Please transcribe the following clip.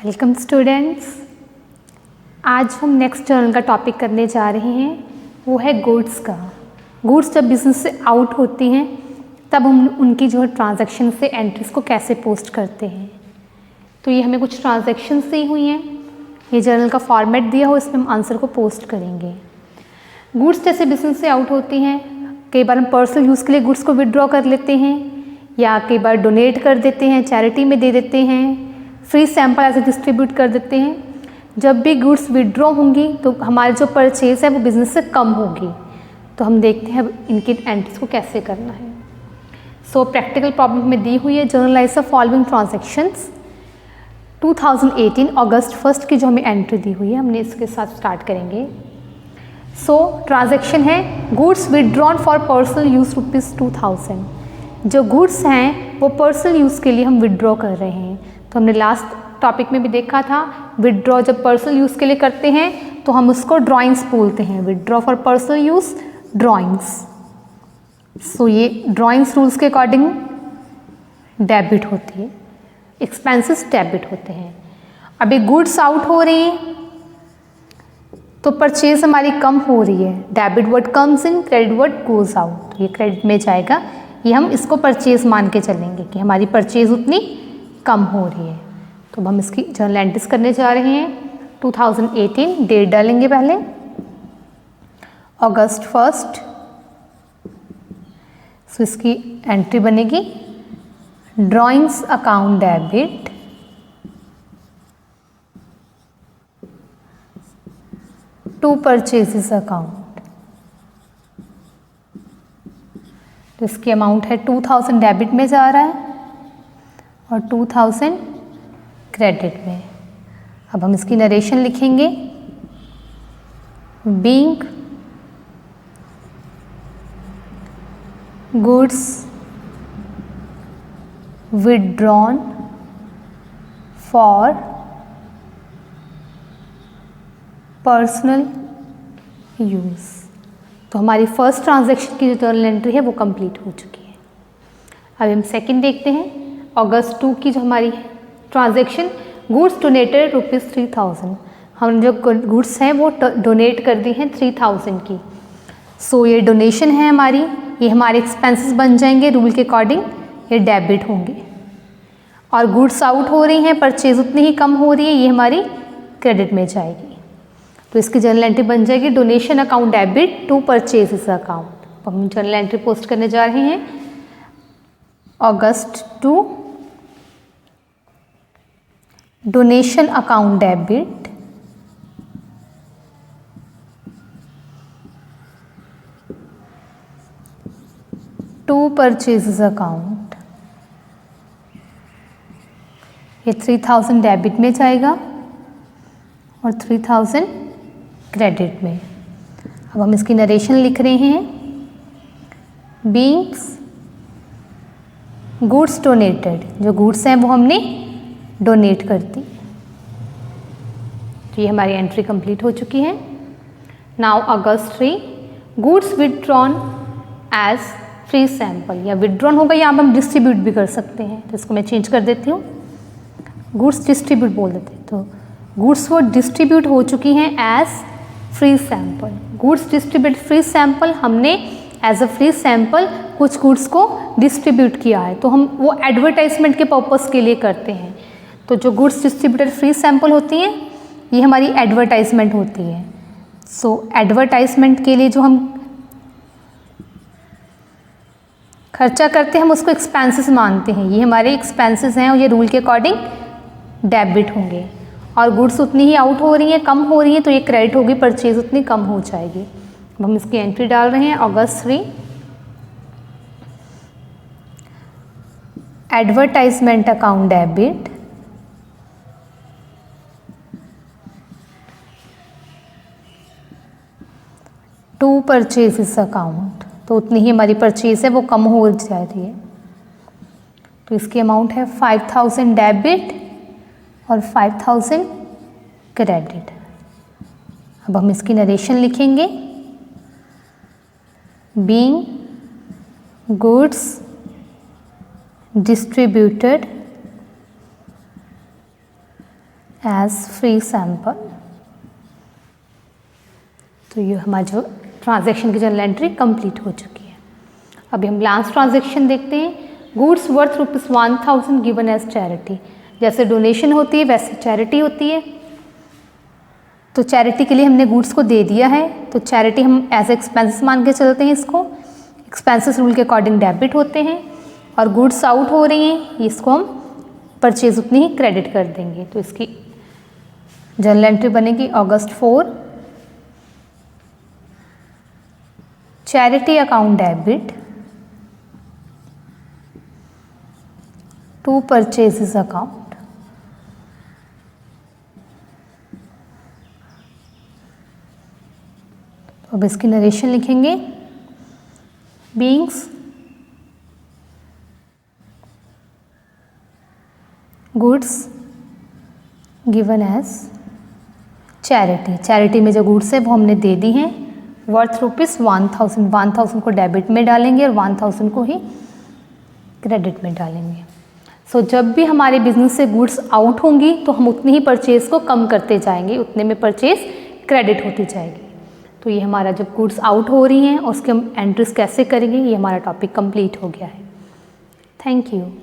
Welcome students. आज हम next journal का टॉपिक करने जा रहे हैं, वो है गुड्स का। गुड्स जब बिजनेस से आउट होती हैं तब हम उनकी जो है ट्रांजैक्शन से एंट्रीज को कैसे पोस्ट करते हैं। तो ये हमें कुछ ट्रांजैक्शंस दी हुई हैं, ये जर्नल का फॉर्मेट दिया हो, इसमें हम आंसर को पोस्ट करेंगे। गुड्स जैसे बिजनेस से आउट होती हैं, कई बार हम पर्सनल यूज़ के लिए गुड्स को विड्रॉ कर लेते हैं या कई बार डोनेट कर देते हैं, चैरिटी में दे देते हैं, फ्री सैंपल ऐसे डिस्ट्रीब्यूट कर देते हैं। जब भी गुड्स विड्रॉ होंगी तो हमारी जो परचेज है वो बिजनेस से कम होगी। तो हम देखते हैं इनकी एंट्रीज को कैसे करना है। सो प्रैक्टिकल प्रॉब्लम में दी हुई है, जर्नलाइज द फॉलोइंग ट्रांजैक्शंस। 2018 अगस्त 1 की जो हमें एंट्री दी हुई है, हमने इसके साथ स्टार्ट करेंगे। सो ट्रांजैक्शन है goods withdrawn for personal use ₹2000। जो गुड्स हैं वो पर्सनल यूज़ के लिए हम विड्रॉ कर रहे हैं। तो हमने लास्ट टॉपिक में भी देखा था, विड्रॉ जब पर्सनल यूज़ के लिए करते हैं तो हम उसको ड्राइंग्स बोलते हैं। Withdraw for personal use drawings. So ये ड्राइंग्स रूल्स के अकॉर्डिंग डेबिट होती है, एक्सपेंसेस डेबिट होते हैं। अभी गुड्स आउट हो रही हैं तो परचेज हमारी कम हो रही है। Debit word comes in, credit word goes out. ये क्रेडिट में जाएगा, ये हम इसको परचेज मान के चलेंगे कि हमारी परचेज उतनी कम हो रही है। तो अब हम इसकी जर्नल एंट्रीज करने जा रहे हैं। 2018 डेट डालेंगे पहले, अगस्त 1। सो इसकी एंट्री बनेगी drawings account debit to purchases account. तो इसकी अमाउंट है 2000 डेबिट में जा रहा है और 2000 क्रेडिट में। अब हम इसकी नरेशन लिखेंगे। Being goods withdrawn for personal use. तो हमारी फर्स्ट ट्रांजैक्शन की जो जर्नल एंट्री है वो कंप्लीट हो चुकी है। अब हम सेकंड देखते हैं। अगस्त 2 की जो हमारी ट्रांजैक्शन, गुड्स डोनेटेड ₹3000। हम जो गुड्स हैं वो डोनेट कर दी हैं 3000 की। सो ये डोनेशन है हमारी, ये हमारे एक्सपेंसेस बन जाएंगे रूल के अकॉर्डिंग, ये डेबिट होंगे। और गुड्स आउट हो रही हैं, परचेज उतनी ही कम हो रही है, ये हमारी क्रेडिट में जाएगी। तो इसकी जर्नल एंट्री बन जाएगी donation account debit to purchases account. हम जर्नल एंट्री पोस्ट करने जा रहे हैं। August 2 donation account debit to purchases account. ये 3000 डेबिट में जाएगा और 3000 क्रेडिट में। अब हम इसकी नरेशन लिख रहे हैं। बीइंग गुड्स डोनेटेड, जो गुड्स हैं वो हमने डोनेट कर दी। तो ये हमारी एंट्री कंप्लीट हो चुकी है। Now August 3 goods withdrawn as free sample, या विड्रॉन होगा या हम डिस्ट्रीब्यूट भी कर सकते हैं। तो इसको मैं चेंज कर देती हूँ, गुड्स डिस्ट्रीब्यूट बोल देते हैं। तो गुड्स वो डिस्ट्रीब्यूट हो चुकी हैं as free sample. Goods distribute free sample, हमने एज अ फ्री सैंपल कुछ गुड्स को डिस्ट्रीब्यूट किया है। तो हम वो एडवर्टाइजमेंट के पर्पस के लिए करते हैं। तो जो गुड्स डिस्ट्रीब्यूटेड फ्री सैंपल होती हैं ये हमारी एडवर्टाइजमेंट होती है। सो एडवर्टाइजमेंट के लिए जो हम खर्चा करते हैं हम उसको एक्सपेंसेस मानते हैं। ये हमारे एक्सपेंसेस हैं और ये रूल के अकॉर्डिंग डेबिट होंगे। और गुड्स उतनी ही आउट हो रही हैं, कम हो रही हैं, तो ये क्रेडिट होगी, परचेज उतनी कम हो जाएगी। अब हम इसकी एंट्री डाल रहे हैं। August 3 advertisement account debit to purchases account. तो उतनी ही हमारी परचेज है वो कम हो जा रही है। तो इसकी अमाउंट है 5000 डेबिट और 5000 क्रेडिट। अब हम इसकी नरेशन लिखेंगे। Being goods distributed as free sample. तो ये हमारा जो ट्रांजैक्शन की जनरल एंट्री कंप्लीट हो चुकी है। अभी हम लास्ट ट्रांजैक्शन देखते हैं। Goods worth ₹1000 given as charity. जैसे डोनेशन होती है वैसे चैरिटी होती है। तो चैरिटी के लिए हमने गुड्स को दे दिया है, तो चैरिटी हम एज एक्सपेंसेस मान के चलते हैं। इसको एक्सपेंसेस रूल के अकॉर्डिंग डेबिट होते हैं, और गुड्स आउट हो रही हैं, इसको हम परचेज उतनी ही क्रेडिट कर देंगे। तो इसकी जनरल एंट्री बनेगी August 4 charity account debit to purchases account. अब इसकी नरेशन लिखेंगे। Beings goods given as charity. Charity में जो गुड्स है वो हमने दे दी हैं वर्थ ₹1000। 1000 को डेबिट में डालेंगे और 1000 को ही क्रेडिट में डालेंगे। सो जब भी हमारे बिजनेस से गुड्स आउट होंगी तो हम उतनी ही परचेज को कम करते जाएंगे, उतने में परचेज क्रेडिट होती जाएगी। तो ये हमारा जब गुड्स आउट हो रही हैं और उसके हम एंट्रीज कैसे करेंगे, ये हमारा टॉपिक कंप्लीट हो गया है। Thank you.